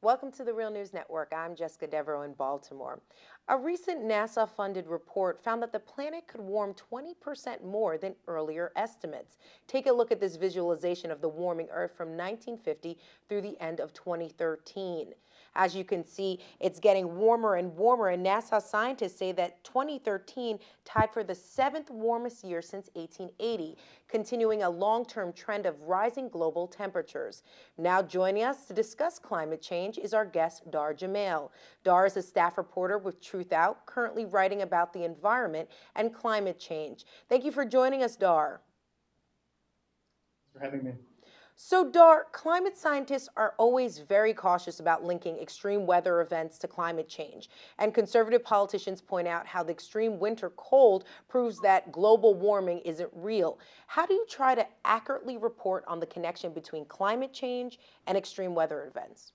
Welcome to the Real News Network. I'm Jessica Devereaux in Baltimore. A recent NASA-funded report found that the planet could warm 20% more than earlier estimates. Take a look at this visualization of the warming Earth from 1950 through the end of 2013. As you can see, it's getting warmer and warmer, and NASA scientists say that 2013 tied for the 7th warmest year since 1880, continuing a long-term trend of rising global temperatures. Now joining us to discuss climate change is our guest, Dar Jamail. Dar is a staff reporter with Truth Out, currently writing about the environment and climate change. Thank you for joining us, Dar. Thanks for having me. So, Dar, climate scientists are always very cautious about linking extreme weather events to climate change. And conservative politicians point out how the extreme winter cold proves that global warming isn't real. How do you try to accurately report on the connection between climate change and extreme weather events?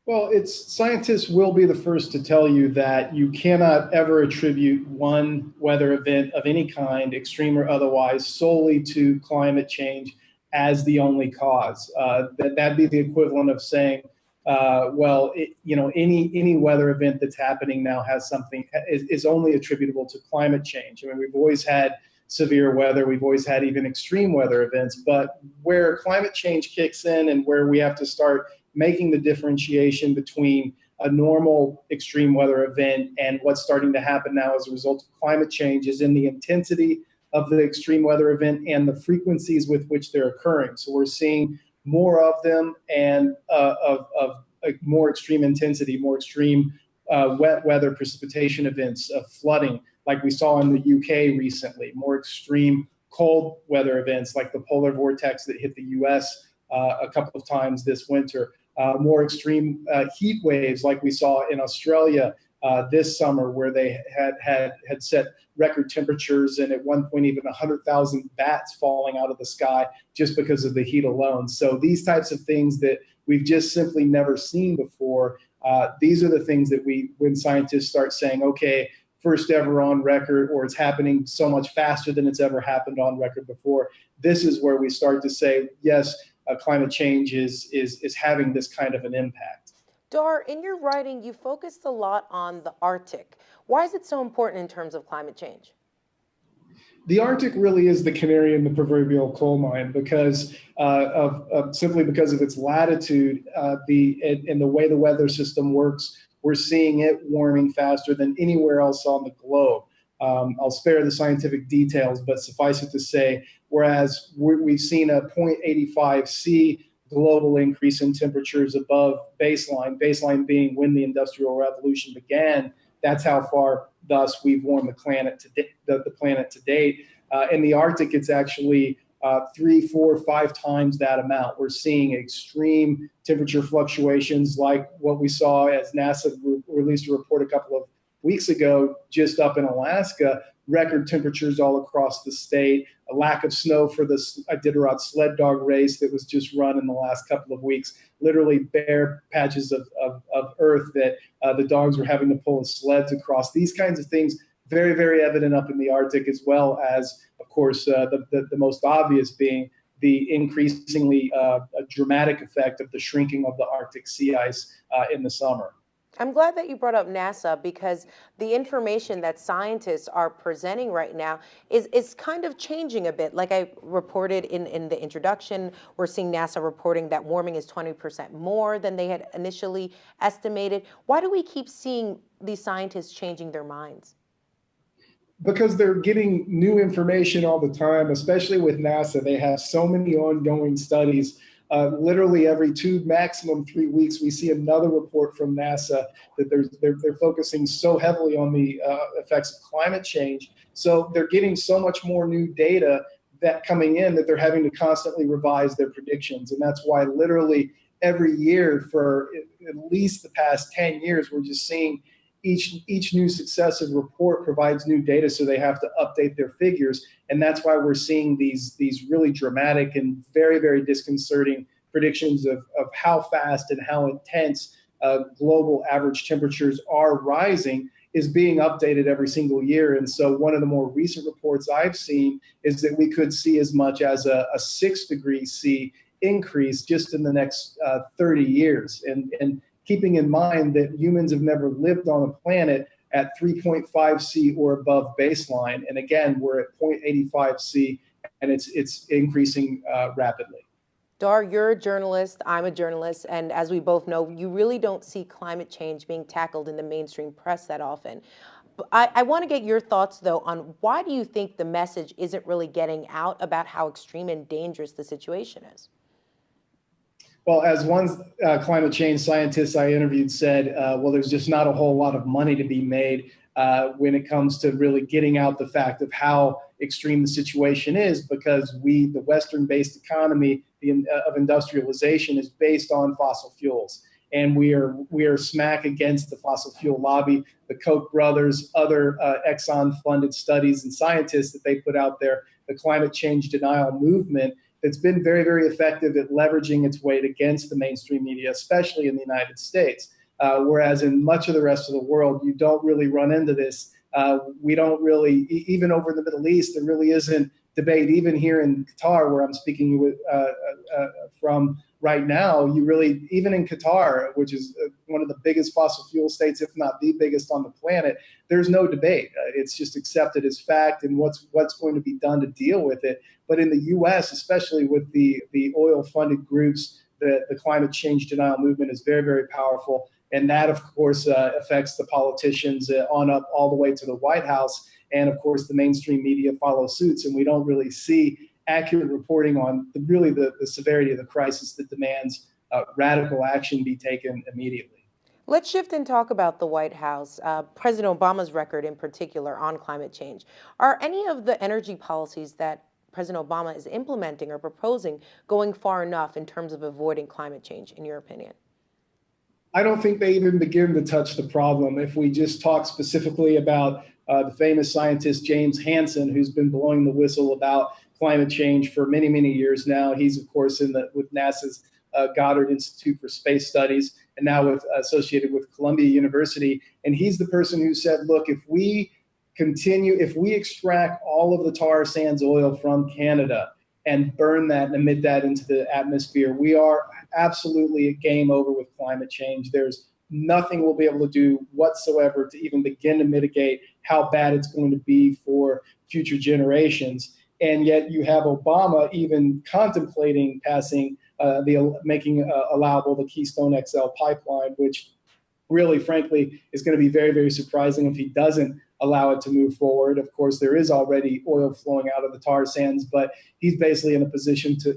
Well, scientists will be the first to tell you that you cannot ever attribute one weather event of any kind, extreme or otherwise, solely to climate change as the only cause. That'd be the equivalent of saying, any weather event that's happening now is only attributable to climate change. I mean, we've always had severe weather, we've always had even extreme weather events, but where climate change kicks in and where we have to start making the differentiation between a normal extreme weather event and what's starting to happen now as a result of climate change is in the intensity of the extreme weather event and the frequencies with which they're occurring. So we're seeing more of them and of more extreme intensity, more extreme wet weather precipitation events, of flooding, like we saw in the UK recently, more extreme cold weather events like the polar vortex that hit the US a couple of times this winter, more extreme heat waves like we saw in Australia this summer, where they had set record temperatures and at one point even 100,000 bats falling out of the sky just because of the heat alone. So these types of things that we've just simply never seen before, these are the things that when scientists start saying, okay, first ever on record, or it's happening so much faster than it's ever happened on record before, this is where we start to say, yes, climate change is having this kind of an impact. Dar, in your writing, you focused a lot on the Arctic. Why is it so important in terms of climate change? The Arctic really is the canary in the proverbial coal mine because simply because of its latitude, and the way the weather system works. We're seeing it warming faster than anywhere else on the globe. I'll spare the scientific details, but suffice it to say, whereas we've seen a 0.85 C global increase in temperatures above baseline being when the Industrial Revolution began, that's how far thus we've warmed the planet to date. In the Arctic, it's actually 3, 4, 5 times that amount. We're seeing extreme temperature fluctuations like what we saw as NASA released a report a couple of weeks ago, just up in Alaska, record temperatures all across the state, a lack of snow for the Iditarod sled dog race that was just run in the last couple of weeks, literally bare patches of earth that the dogs were having to pull the sleds across. These kinds of things, very, very evident up in the Arctic, as well as, of course, the most obvious being the increasingly dramatic effect of the shrinking of the Arctic sea ice in the summer. I'm glad that you brought up NASA because the information that scientists are presenting right now is kind of changing a bit. Like I reported in the introduction, we're seeing NASA reporting that warming is 20% more than they had initially estimated. Why do we keep seeing these scientists changing their minds? Because they're getting new information all the time, especially with NASA. They have so many ongoing studies. Literally every 2, maximum 3 weeks, we see another report from NASA that they're focusing so heavily on the effects of climate change. So they're getting so much more new data that coming in that they're having to constantly revise their predictions. And that's why literally every year for at least the past 10 years, we're just seeing each new successive report provides new data, so they have to update their figures. And that's why we're seeing these really dramatic and very, very disconcerting predictions of how fast and how intense global average temperatures are rising is being updated every single year. And so one of the more recent reports I've seen is that we could see as much as a 6 degree C increase just in the next 30 years. And keeping in mind that humans have never lived on a planet at 3.5 C or above baseline. And again, we're at 0.85 C, and it's increasing rapidly. Dar, you're a journalist, I'm a journalist, and as we both know, you really don't see climate change being tackled in the mainstream press that often. But I want to get your thoughts, though, on why do you think the message isn't really getting out about how extreme and dangerous the situation is? Well, as one climate change scientist I interviewed said, well, there's just not a whole lot of money to be made when it comes to really getting out the fact of how extreme the situation is, because the Western-based economy of industrialization is based on fossil fuels. And we are smack against the fossil fuel lobby, the Koch brothers, other Exxon-funded studies and scientists that they put out there, the climate change denial movement that's been very, very effective at leveraging its weight against the mainstream media, especially in the United States. Whereas in much of the rest of the world, you don't really run into this. We don't really, even over in the Middle East, there really isn't debate. Even here in Qatar, where I'm speaking with, from right now, you really, even in Qatar, which is one of the biggest fossil fuel states, if not the biggest on the planet, there's no debate. It's just accepted as fact and what's going to be done to deal with it. But in the U.S., especially with the oil-funded groups, the climate change denial movement is very, very powerful. And that, of course, affects the politicians on up all the way to the White House. And, of course, the mainstream media follow suits. And we don't really see accurate reporting on the severity of the crisis that demands radical action be taken immediately. Let's shift and talk about the White House, President Obama's record in particular on climate change. Are any of the energy policies that President Obama is implementing or proposing going far enough in terms of avoiding climate change, in your opinion? I don't think they even begin to touch the problem. If we just talk specifically about the famous scientist James Hansen, who's been blowing the whistle about climate change for many, many years now. He's, of course, with NASA's Goddard Institute for Space Studies, and now associated with Columbia University. And he's the person who said, look, if we extract all of the tar sands oil from Canada and burn that and emit that into the atmosphere, we are absolutely a game over with climate change. There's nothing we'll be able to do whatsoever to even begin to mitigate how bad it's going to be for future generations. And yet you have Obama even contemplating making allowable the Keystone XL pipeline, which really, frankly, is going to be very, very surprising if he doesn't allow it to move forward. Of course, there is already oil flowing out of the tar sands, but he's basically in a position to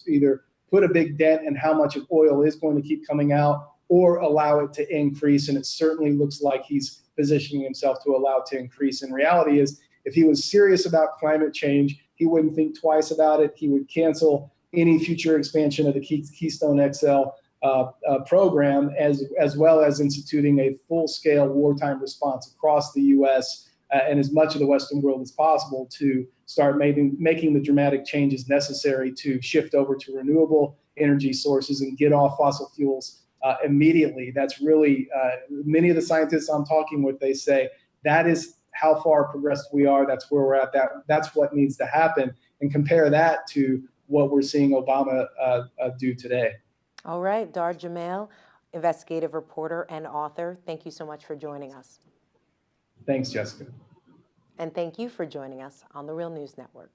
either put a big dent in how much of oil is going to keep coming out or allow it to increase. And it certainly looks like he's positioning himself to allow it to increase. And reality is, if he was serious about climate change, he wouldn't think twice about it. He would cancel any future expansion of the Keystone XL program, as well as instituting a full-scale wartime response across the U.S. And as much of the Western world as possible to start making the dramatic changes necessary to shift over to renewable energy sources and get off fossil fuels immediately. That's really, many of the scientists I'm talking with, they say that is how far progressed we are. That's where we're at. That's what needs to happen. And compare that to what we're seeing Obama do today. All right, Dar Jamail, investigative reporter and author, thank you so much for joining us. Thanks, Jessica. And thank you for joining us on the Real News Network.